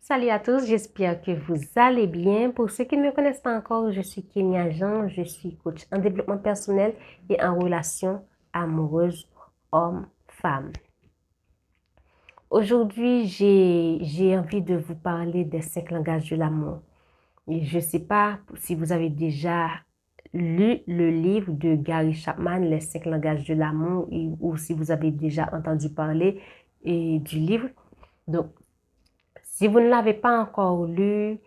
Salut à tous, j'espère que vous allez bien. Pour ceux qui ne me connaissent pas encore, je suis Kenya Jean, je suis coach en développement personnel et en relations amoureuses homme-femme. Aujourd'hui, j'ai envie de vous parler des 5 langages de l'amour. Et je ne sais pas si vous avez déjà lu le livre de Gary Chapman, Les 5 langages de l'amour, ou si vous avez déjà entendu parler du livre. Donc, si vous ne l'avez pas encore lu,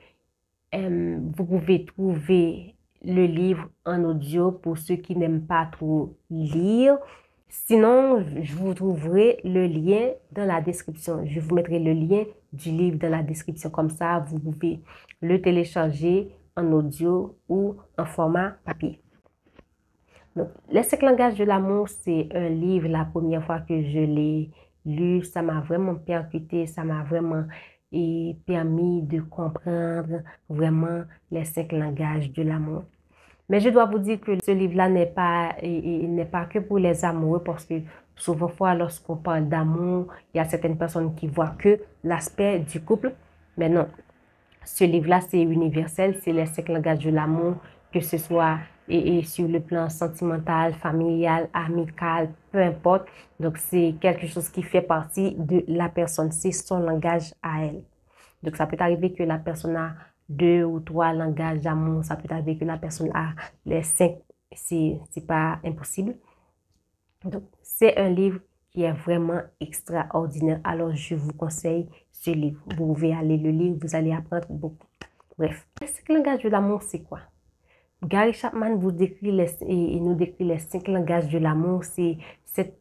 vous pouvez trouver le livre en audio pour ceux qui n'aiment pas trop lire. Sinon, je vous trouverai le lien dans la description. Je vous mettrai le lien du livre dans la description. Comme ça, vous pouvez le télécharger en audio ou en format papier. Donc, Les 5 langages de l'amour, c'est un livre, la première fois que je l'ai lu, ça m'a vraiment percuté, ça m'a vraiment permis de comprendre vraiment les 5 langages de l'amour. Mais je dois vous dire que ce livre-là n'est pas que pour les amoureux parce que souvent, lorsqu'on parle d'amour, il y a certaines personnes qui voient que l'aspect du couple. Mais non, ce livre-là, c'est universel, c'est les 5 langages de l'amour, que ce soit sur le plan sentimental, familial, amical, peu importe. Donc, c'est quelque chose qui fait partie de la personne, c'est son langage à elle. Donc, ça peut arriver que la personne a 2 ou 3 langages d'amour, ça peut arriver que la personne a les 5, c'est pas impossible. Donc, c'est un livre qui est vraiment extraordinaire. Alors, je vous conseille ce livre. Vous pouvez aller le lire, vous allez apprendre beaucoup. Bref, le langage de l'amour, c'est quoi? Gary Chapman nous décrit les 5 langages de l'amour. C'est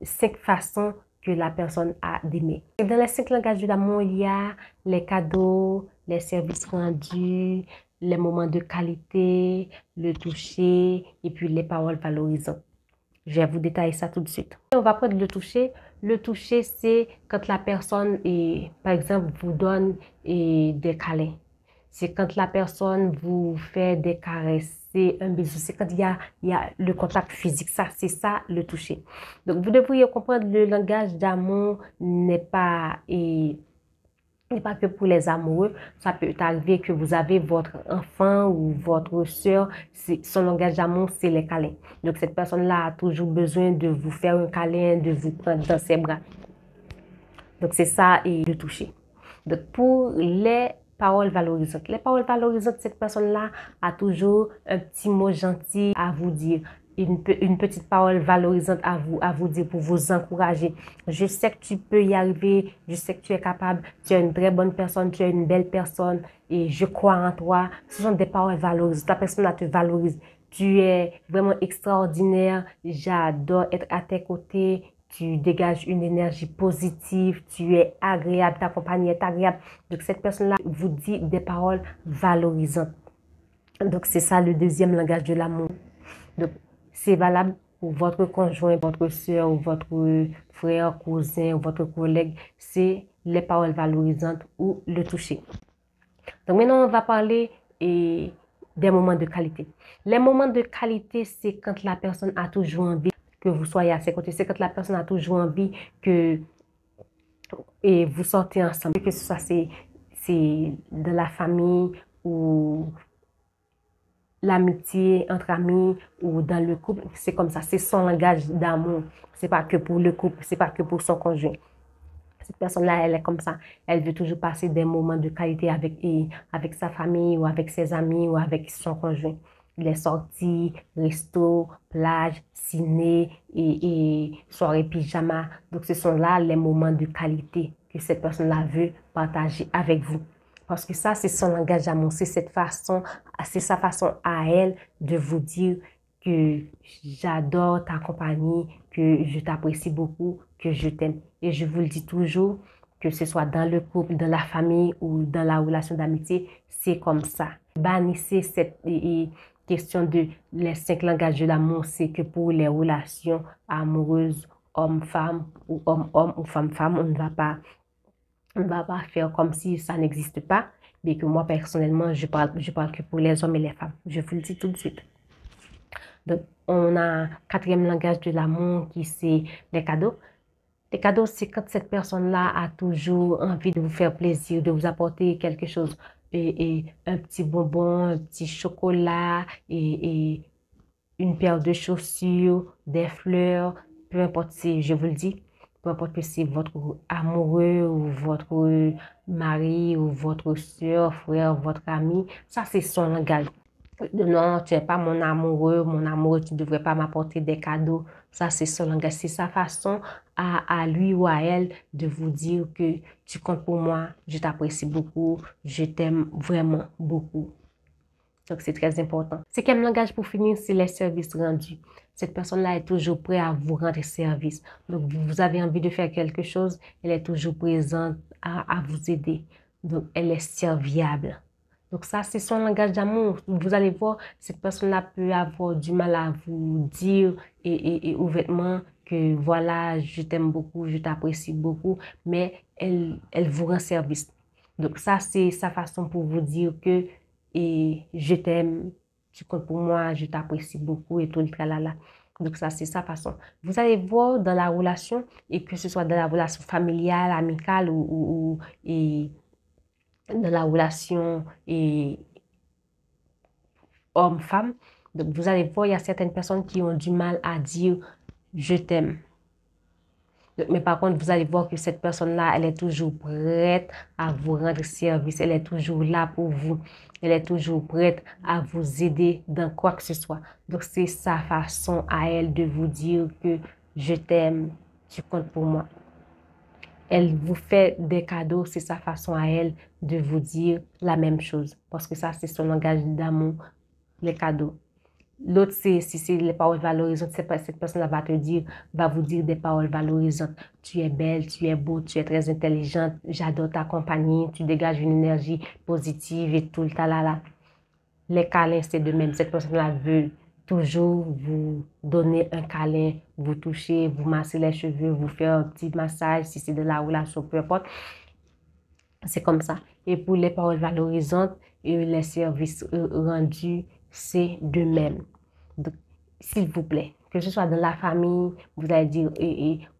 5 façons que la personne a d'aimer. Dans les 5 langages de l'amour, il y a les cadeaux, les services rendus, les moments de qualité, le toucher et puis les paroles valorisantes. Je vais vous détailler ça tout de suite. On va prendre le toucher. Le toucher, c'est quand la personne, par exemple, vous donne des câlins. C'est quand la personne vous fait des caresses. C'est un bisou. C'est quand il y a le contact physique. Ça, c'est ça, le toucher. Donc, vous devriez comprendre le langage d'amour n'est pas que pour les amoureux. Ça peut arriver que vous avez votre enfant ou votre soeur, son langage d'amour, c'est les câlins. Donc, cette personne-là a toujours besoin de vous faire un câlin, de vous prendre dans ses bras. Donc, c'est ça, et le toucher. Donc, pour les paroles valorisantes. Les paroles valorisantes, cette personne-là a toujours un petit mot gentil à vous dire. Une petite parole valorisante à vous dire pour vous encourager. Je sais que tu peux y arriver, je sais que tu es capable, tu es une très bonne personne, tu es une belle personne et je crois en toi. Ce sont des paroles valorisantes. La personne-là te valorise. Tu es vraiment extraordinaire, j'adore être à tes côtés. Tu dégages une énergie positive, tu es agréable, ta compagnie est agréable. Donc, cette personne-là vous dit des paroles valorisantes. Donc, c'est ça le deuxième langage de l'amour. Donc, c'est valable pour votre conjoint, votre soeur, ou votre frère, cousin, ou votre collègue. C'est les paroles valorisantes ou le toucher. Donc, maintenant, on va parler des moments de qualité. Les moments de qualité, c'est quand la personne a toujours envie que vous soyez à ses côtés. C'est quand la personne a toujours envie que vous sortez ensemble. Que ce soit c'est de la famille ou l'amitié entre amis ou dans le couple. C'est comme ça. C'est son langage d'amour. C'est pas que pour le couple. C'est pas que pour son conjoint. Cette personne-là, elle est comme ça. Elle veut toujours passer des moments de qualité avec sa famille ou avec ses amis ou avec son conjoint. Les sorties, resto, plage, ciné et soirée pyjama. Donc, ce sont là les moments de qualité que cette personne-là veut partager avec vous. Parce que ça, c'est son langage d'amour. C'est sa façon à elle de vous dire que j'adore ta compagnie, que je t'apprécie beaucoup, que je t'aime. Et je vous le dis toujours, que ce soit dans le couple, dans la famille ou dans la relation d'amitié, c'est comme ça. Bannissez cette question de les 5 langages de l'amour, c'est que pour les relations amoureuses, homme-femme ou homme-homme ou femme-femme, on ne va pas faire comme si ça n'existe pas, mais que moi, personnellement, je parle que pour les hommes et les femmes. Je vous le dis tout de suite. Donc, on a 4e langage de l'amour qui c'est les cadeaux. Les cadeaux, c'est quand cette personne-là a toujours envie de vous faire plaisir, de vous apporter quelque chose. Et un petit bonbon, un petit chocolat et une paire de chaussures, des fleurs, peu importe si, je vous le dis, peu importe que c'est votre amoureux ou votre mari ou votre soeur, frère, votre ami, ça c'est son langage. Non, tu n'es pas mon amoureux, tu ne devrais pas m'apporter des cadeaux. Ça, c'est son langage. C'est sa façon à lui ou à elle de vous dire que tu comptes pour moi, je t'apprécie beaucoup, je t'aime vraiment beaucoup. Donc, c'est très important. Cinquième langage pour finir, c'est les services rendus. Cette personne-là est toujours prête à vous rendre service. Donc, vous avez envie de faire quelque chose, elle est toujours présente à vous aider. Donc, elle est serviable. Donc, ça, c'est son langage d'amour. Vous allez voir, cette personne-là peut avoir du mal à vous dire et ouvertement que voilà, je t'aime beaucoup, je t'apprécie beaucoup, mais elle vous rend service. Donc, ça, c'est sa façon pour vous dire que et je t'aime, tu comptes pour moi, je t'apprécie beaucoup et tout le tralala. Donc ça, c'est sa façon. Vous allez voir dans la relation, et que ce soit dans la relation familiale, amicale et dans la relation homme-femme, donc vous allez voir, il y a certaines personnes qui ont du mal à dire je t'aime. Mais par contre, vous allez voir que cette personne-là, elle est toujours prête à vous rendre service. Elle est toujours là pour vous. Elle est toujours prête à vous aider dans quoi que ce soit. Donc, c'est sa façon à elle de vous dire que je t'aime, tu comptes pour moi. Elle vous fait des cadeaux, c'est sa façon à elle de vous dire la même chose. Parce que ça, c'est son langage d'amour, les cadeaux. L'autre, si c'est les paroles valorisantes, cette personne-là va vous dire des paroles valorisantes. Tu es belle, tu es beau, tu es très intelligente, j'adore ta compagnie, tu dégages une énergie positive et tout le talala. Les câlins, c'est de même. Cette personne-là veut toujours vous donner un câlin, vous toucher, vous masser les cheveux, vous faire un petit massage, si c'est de la relation, peu importe. C'est comme ça. Et pour les paroles valorisantes et les services rendus, c'est de même. Donc, s'il vous plaît, que ce soit dans la famille, vous allez dire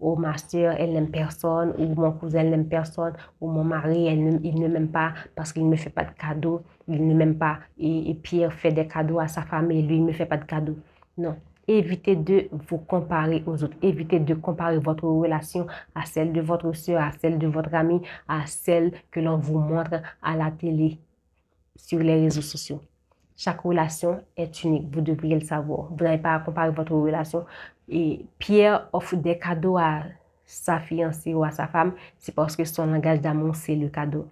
oh, ma soeur, elle n'aime personne, ou mon cousin, elle n'aime personne, ou mon mari, il ne m'aime pas parce qu'il ne me fait pas de cadeaux, il ne m'aime pas. Et Pierre fait des cadeaux à sa famille, lui, il ne me fait pas de cadeaux. Non. Évitez de vous comparer aux autres. Évitez de comparer votre relation à celle de votre soeur, à celle de votre ami, à celle que l'on vous montre à la télé, sur les réseaux sociaux. Chaque relation est unique, vous devriez le savoir. Vous n'avez pas à comparer votre relation. Et Pierre offre des cadeaux à sa fiancée ou à sa femme, c'est parce que son langage d'amour, c'est le cadeau.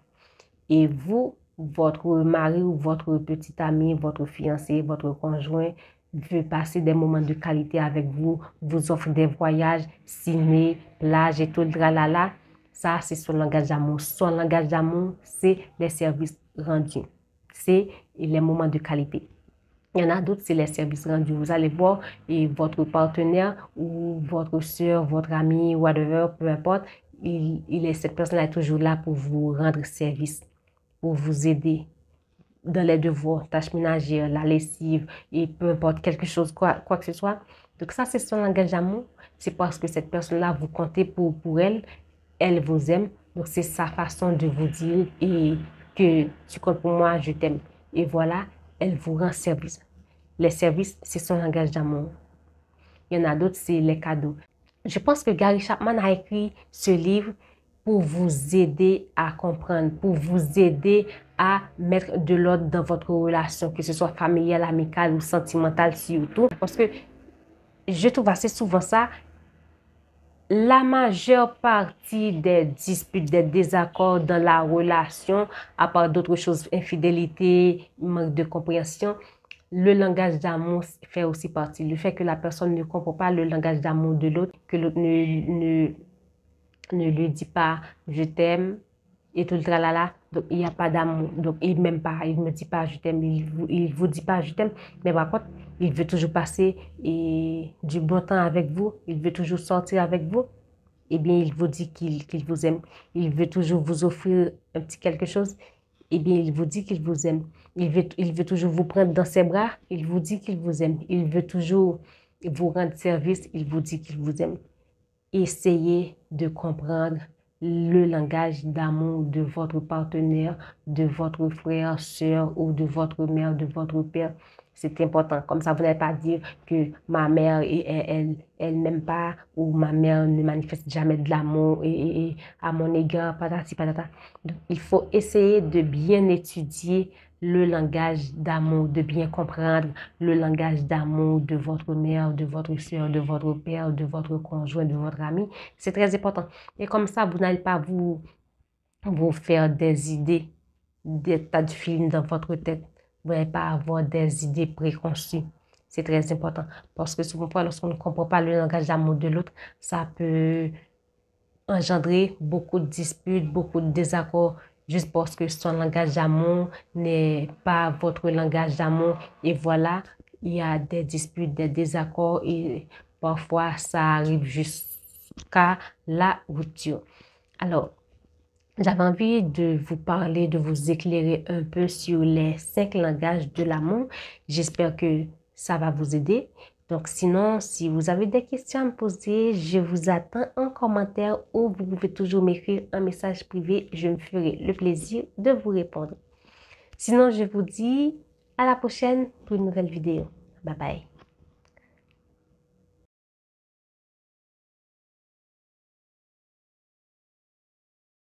Et vous, votre mari ou votre petit ami, votre fiancé, votre conjoint, veut passer des moments de qualité avec vous, vous offre des voyages, ciné, plage et tout le tralala. Ça, c'est son langage d'amour. Son langage d'amour, c'est les services rendus. C'est les moments de qualité. Il y en a d'autres, c'est les services rendus. Vous allez voir et votre partenaire ou votre soeur, votre ami, whatever, peu importe, cette personne est toujours là pour vous rendre service, pour vous aider dans les devoirs, tâches ménagères, la lessive et peu importe, quelque chose, quoi que ce soit. Donc ça, c'est son langage d'amour. C'est parce que cette personne-là, vous comptez pour elle, elle vous aime. Donc c'est sa façon de vous dire et que tu comptes pour moi, je t'aime. Et voilà, elle vous rend service. Les services, c'est son langage d'amour. Il y en a d'autres, c'est les cadeaux. Je pense que Gary Chapman a écrit ce livre pour vous aider à comprendre, pour vous aider à mettre de l'ordre dans votre relation, que ce soit familiale, amicale ou sentimentale surtout. Parce que je trouve assez souvent ça, la majeure partie des disputes, des désaccords dans la relation, à part d'autres choses, infidélité, manque de compréhension, le langage d'amour fait aussi partie. Le fait que la personne ne comprend pas le langage d'amour de l'autre, que l'autre ne lui dit pas je t'aime et tout le tralala. Donc, il n'y a pas d'amour. Donc, il m'aime pas, il ne me dit pas je t'aime, il vous dit pas je t'aime. Mais par contre, il veut toujours passer du bon temps avec vous. Il veut toujours sortir avec vous. Eh bien, il vous dit qu'il vous aime. Il veut toujours vous offrir un petit quelque chose. Eh bien, il vous dit qu'il vous aime. Il veut toujours vous prendre dans ses bras. Il vous dit qu'il vous aime. Il veut toujours vous rendre service. Il vous dit qu'il vous aime. essayez de comprendre le langage d'amour de votre partenaire, de votre frère, soeur ou de votre mère, de votre père. C'est important. Comme ça, vous n'allez pas dire que ma mère, elle n'aime pas ou ma mère ne manifeste jamais de l'amour et à mon égard, patati patata. Donc, il faut essayer de bien étudier le langage d'amour, de bien comprendre le langage d'amour de votre mère, de votre soeur, de votre père, de votre conjoint, de votre ami. C'est très important. Et comme ça, vous n'allez pas vous faire des idées, des tas de films dans votre tête. Vous n'allez pas avoir des idées préconçues. C'est très important. Parce que souvent, lorsqu'on ne comprend pas le langage d'amour de l'autre, ça peut engendrer beaucoup de disputes, beaucoup de désaccords, juste parce que son langage d'amour n'est pas votre langage d'amour. Et voilà, il y a des disputes, des désaccords et parfois ça arrive jusqu'à la rupture. Alors, j'avais envie de vous parler, de vous éclairer un peu sur les 5 langages de l'amour. J'espère que ça va vous aider. Donc, sinon, si vous avez des questions à me poser, je vous attends en commentaire ou vous pouvez toujours m'écrire un message privé. Je me ferai le plaisir de vous répondre. Sinon, je vous dis à la prochaine pour une nouvelle vidéo. Bye bye.